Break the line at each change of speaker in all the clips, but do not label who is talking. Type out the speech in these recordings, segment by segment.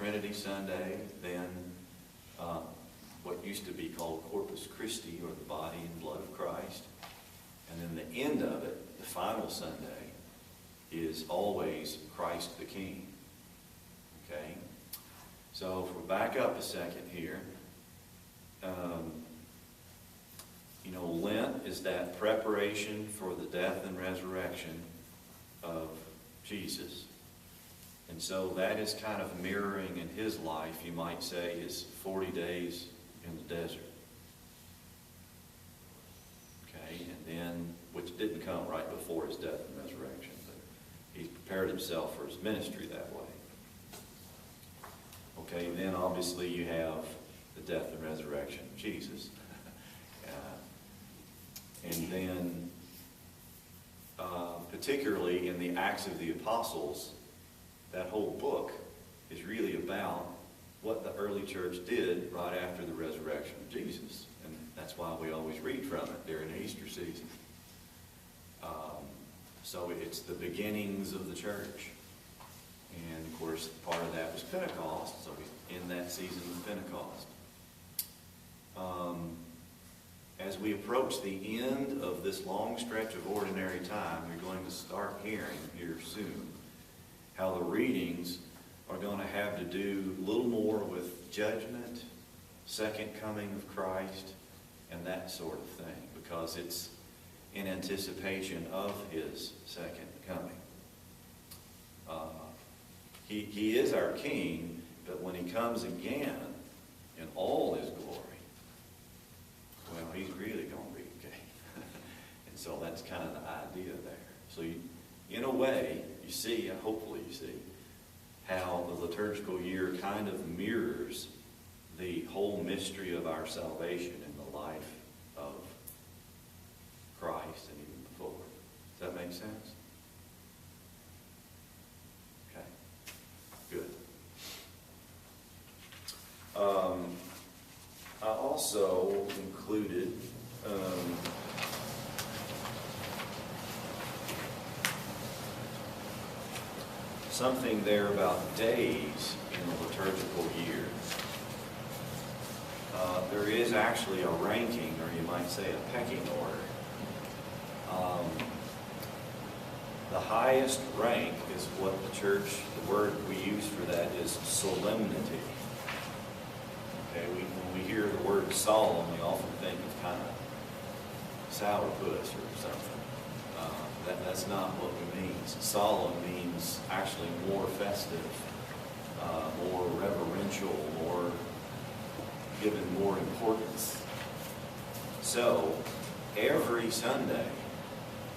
Trinity Sunday, then what used to be called Corpus Christi, or the body and blood of Christ. And then the end of it, the final Sunday, is always Christ the King. Okay? So if we back up a second here, Lent is that preparation for the death and resurrection of Jesus. And so that is kind of mirroring in his life, you might say, his 40 days in the desert. Okay, and then, which didn't come right before his death and resurrection, but he prepared himself for his ministry that way. Okay, then obviously you have the death and resurrection of Jesus. And then, particularly in the Acts of the Apostles, that whole book is really about what the early church did right after the resurrection of Jesus. And that's why we always read from it during the Easter season. So it's the beginnings of the church. And of course, part of that was Pentecost, so we're in that season of Pentecost. As we approach the end of this long stretch of ordinary time, you're going to start hearing here soon how the readings are going to have to do a little more with judgment, second coming of Christ, and that sort of thing, because it's in anticipation of his second coming. He is our King, but when he comes again in all his glory, well, he's really going to be okay. And so that's kind of the idea there. So in a way, you see, hopefully you see, how the liturgical year kind of mirrors the whole mystery of our salvation in the life of Christ and even before. Does that make sense? Okay, good. I also included something there about days in the liturgical year. There is actually a ranking, or you might say a pecking order. The highest rank is what the word we use for that is solemnity. Okay, when we hear the word solemn, we often think of kind of sourpuss or something. That's not what it means. Solemn means actually more festive, more reverential, more given more importance. So every Sunday,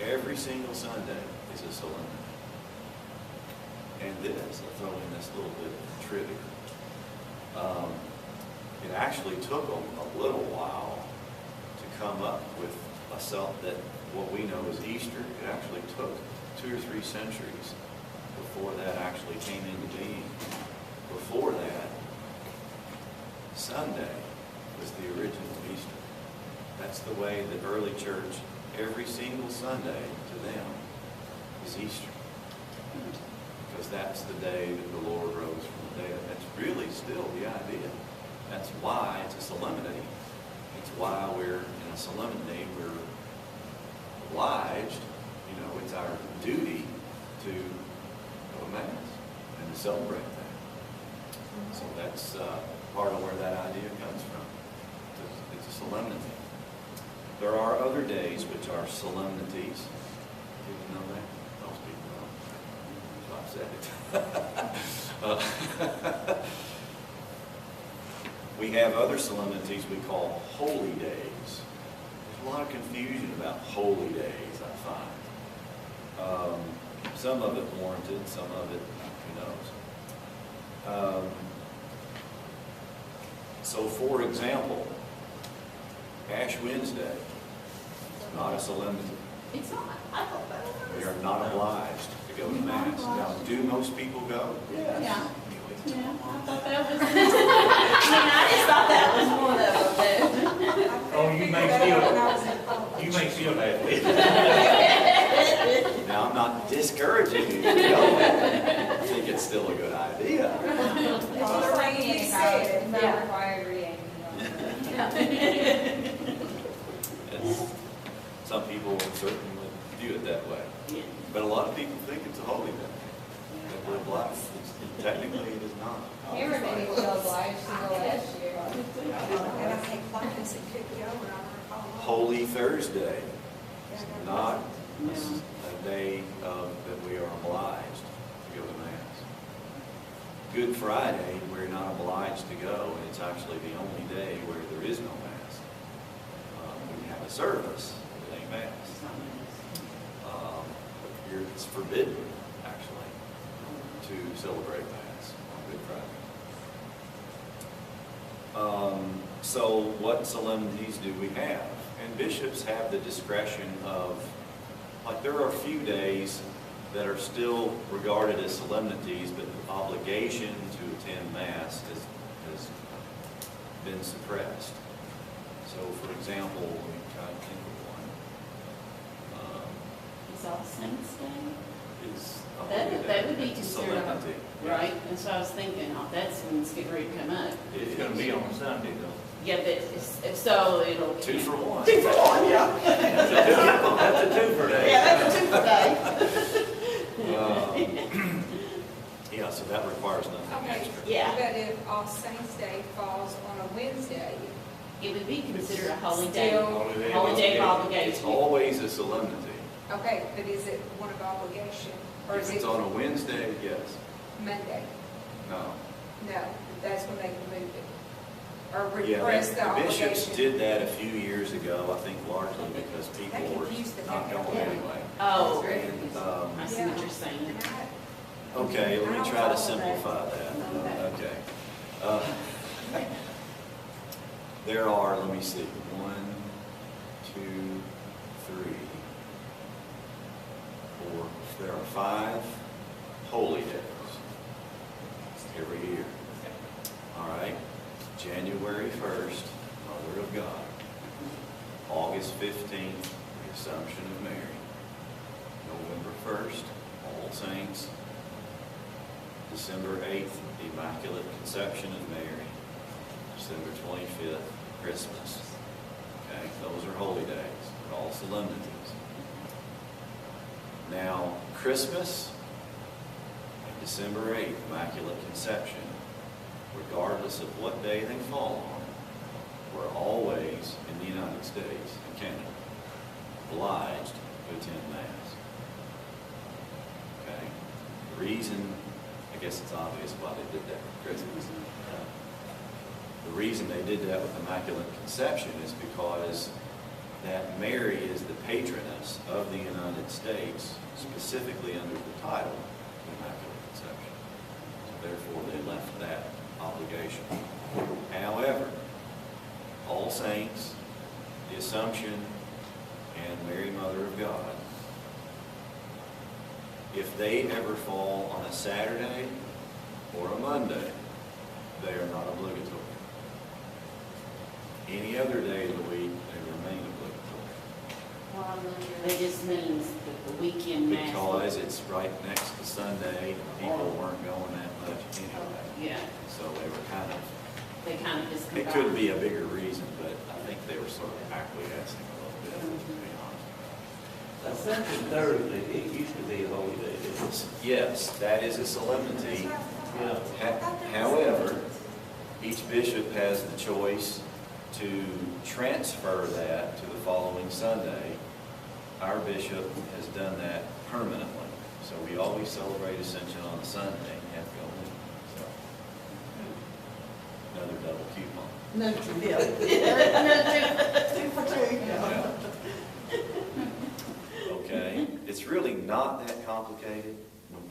every single Sunday is a solemnity. And this, I'll throw in this little bit of trivia. It actually took them a little while to come up with that what we know as Easter. It actually took 2 or 3 centuries before that actually came into being. Before that, Sunday was the original Easter. That's the way the early church, every single Sunday to them is Easter. Because that's the day that the Lord rose from the dead. That's really still the idea. That's why it's a solemnity. It's why we're in a solemnity. We're obliged, it's our duty to go to Mass and to celebrate that. So that's part of where that idea comes from. It's a solemnity. There are other days which are solemnities. Did you know that? Most people know. So I said it. We have other solemnities we call holy days. There's a lot of confusion about holy days, I find. Some of it warranted, some of it, who knows. So, for example, Ash Wednesday is not a solemnity.
It's not. I thought that was.
We are not obliged to go to Mass. Now, do most people go? Yes.
Yeah. Yeah, I thought that was. I just thought that was one of them.
Oh, you may feel badly.
Now, I'm not discouraging you to go. I think it's still a good idea.
Yeah.
required reading.
It's- Some people certainly would view it that way.
Yeah.
But a lot of people think it's a holy day, that we're blessed. Technically, it is not.
Cameron made me feel obliged to go last year.
And I had clients that couldn't go, and I recall.
Holy Thursday is not a day that we are obliged to go to Mass. Good Friday, we're not obliged to go, and it's actually the only day where there is no Mass. We have a service, but it ain't Mass. It's forbidden, actually, to celebrate Mass on Good Friday. So what solemnities do we have? And bishops have the discretion of, like, there are a few days that are still regarded as solemnities, but the obligation to attend Mass has been suppressed. So, for example, let me try to think of one.
It's All Saints Day?
Is a holy
That would
day.
be
It's a
considered,
solemnity.
right? And so I was thinking, oh, that's when it's getting ready to come up.
It's gonna be on Sunday though.
Yeah, but so it'll.
2 for 1.
2 for 1, yeah.
That's a two for day.
Yeah, that's a 2 for day.
Yeah, so that requires nothing
Okay.
extra.
Yeah.
But if All Saints Day falls on a Wednesday,
It would be considered a holy day.
Still-
Holy day of
It's
obligation.
always a solemnity.
okay, but is it one of obligation? Or
If
is
it's
it
on a Wednesday, yes.
Monday?
No.
No, that's when they can move it. Or
Yeah,
repress the
the bishops
obligation.
did that a few years ago, I think largely because
That
people were
confused the
not
heck out of
going
me.
anyway.
Oh,
And,
I see what you're saying.
And I-
okay, let
I
me
don't
try
follow
to simplify that. Okay. Uh, There are, let me see, 1, 2, 3, 4, there are 5 holy days every year. All right? January 1st, Mother of God. August 15th, the Assumption of Mary. November 1st, All Saints. December 8th, the Immaculate Conception of Mary. December 25th, Christmas. Okay, those are holy days. They're all solemnities. Now, Christmas and December 8th, Immaculate Conception, regardless of what day they fall on, we're always, in the United States and Canada, obliged to attend Mass. Okay? The reason, I guess it's obvious why they did that for Christmas. The reason they did that with Immaculate Conception is because that Mary is the patroness of the United States, specifically under the title of Immaculate Conception. So therefore, they left that obligation. However, All Saints, the Assumption, and Mary, Mother of God, if they ever fall on a Saturday or a Monday, they are not obligatory. Any other day of the week, they remain obligatory.
That just means that the weekend mass.
Because it's right next to Sunday, and people weren't going that much anyway.
Yeah,
So they were kind of,
they kind of just.
it could be a bigger reason, but I think they were sort of acquiescing a little bit, to be honest.
Assumption Thursday, it used to be a holy day, didn't it?
Yes, that is a solemnity. However, each bishop has the choice to transfer that to the following Sunday. Our bishop has done that permanently. So we always celebrate Ascension on a Sunday and have to go in. So, another double coupon.
No, yeah.
Okay, it's really not that complicated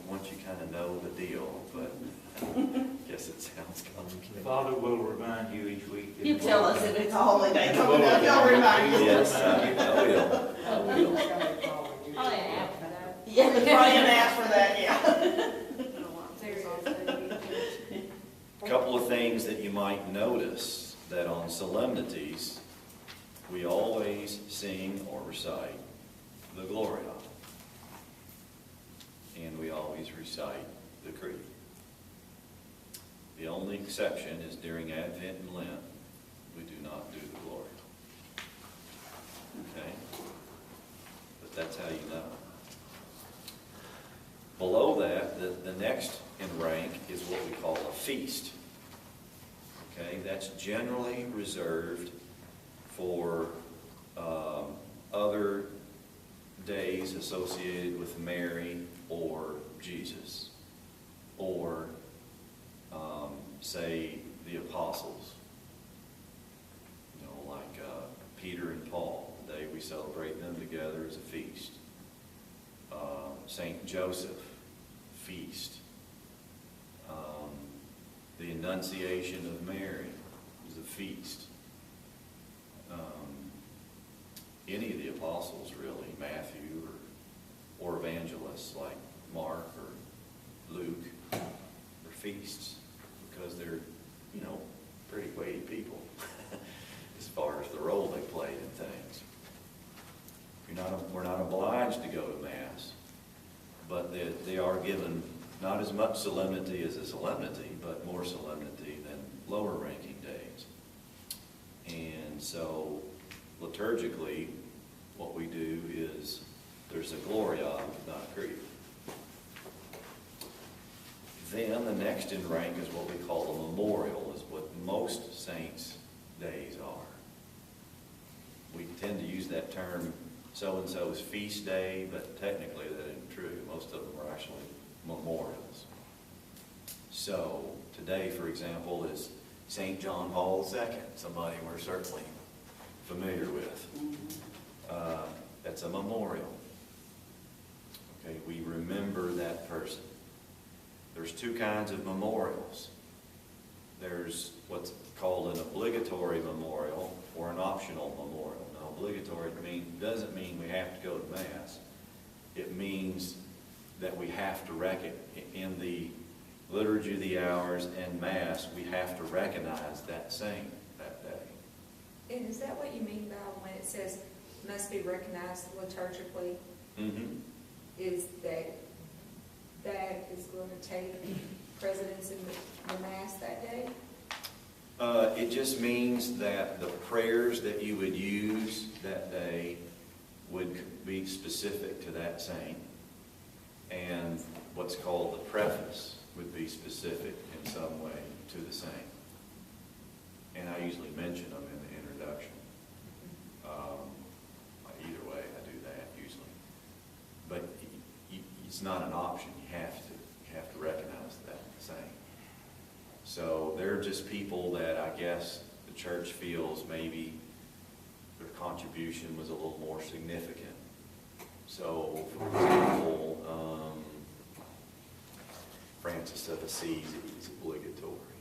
once you kind of know the deal, but I guess it sounds complicated.
Father will remind you each week.
You tell us if it's a holiday coming up, you'll remind us.
Yes, I will. I will.
Probably an app for that.
Yeah, there's probably an app for that, yeah.
A couple of things that you might notice, that on solemnities, we always sing or recite the Gloria. And we always recite the Creed. The only exception is during Advent and Lent, we do not do the glory. Okay? But that's how you know. Below that, the next in rank is what we call a feast. Okay? That's generally reserved for other days associated with Mary or Jesus, or say the apostles, you know, like Peter and Paul. Today we celebrate them together as a feast. Saint Joseph, feast. The Annunciation of Mary is a feast. Any of the apostles, really, Matthew or evangelists like Mark or Luke, are feasts because they're, you know, pretty weighty people as far as the role they played in things. We're not obliged to go to Mass, but they are given not as much solemnity as a solemnity, but more solemnity than lower ranking days. And so liturgically, what we do is there's a Gloria, not a Creed. Then the next in rank is what we call a memorial, is what most saints' days are. We tend to use that term, so-and-so's feast day, but technically that isn't true. Most of them are actually memorials. So today, for example, is St. John Paul II, somebody we're certainly familiar with. That's a memorial. Okay, we remember that person. There's two kinds of memorials. There's what's called an obligatory memorial or an optional memorial. Now, obligatory doesn't mean we have to go to Mass. It means that we have to in the Liturgy of the Hours and Mass, we have to recognize that saint that day.
And is that what you mean by when it says must be recognized liturgically?
Mm-hmm.
Is that is going to take precedence in the Mass that day?
It just means that the prayers that you would use that day would be specific to that saint. And what's called the preface would be specific in some way to the saint. And I usually mention them in the introduction. Either way, I do that usually. But it's not an option. You have to recognize that saint. So they're just people that I guess the church feels maybe their contribution was a little more significant. So, for example, Francis of Assisi is obligatory.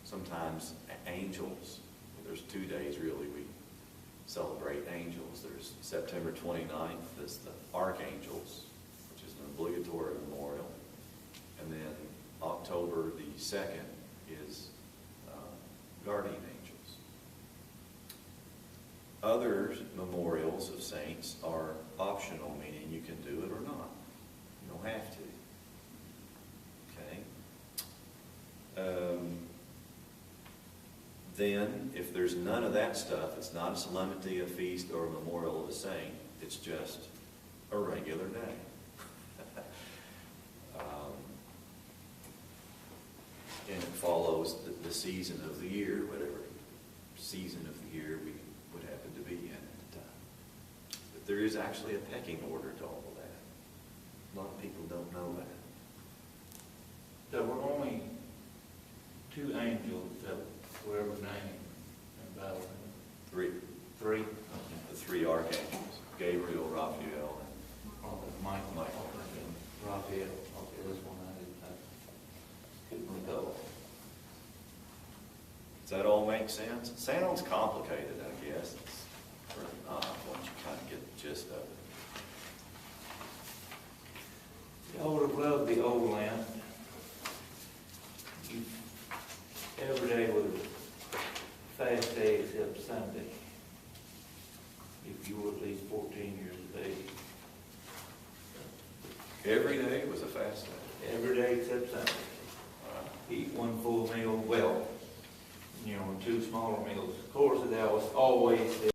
Sometimes angels. There's 2 days really we celebrate angels. There's September 29th, that's the archangels, which is an obligatory memorial. And then October the 2nd is guardian angels. Other memorials of saints are optional, meaning you can do it or not. You don't have to. Okay? Then, if there's none of that stuff, it's not a solemnity, a feast, or a memorial of a saint. It's just a regular day. And it follows the season of the year, whatever season of the year we would happen to be in at the time. But there is actually a pecking order to all of that. A lot of people don't know that.
There were only 2 angels that were ever named in Babylon.
3.
3?
The 3 archangels, Gabriel, Raphael,
Oh, Michael.
Michael.
Raphael. Okay, this one I couldn't recall.
Does that all make sense? It sounds complicated, I guess. It's really not once you kind of get the gist of it.
I would have loved the old land. Every day was a fast day except Sunday. If you were at least 14 years of age.
Every day was a fast day.
every day except Sunday. Eat one full meal, well, 2 smaller meals. Of course, they always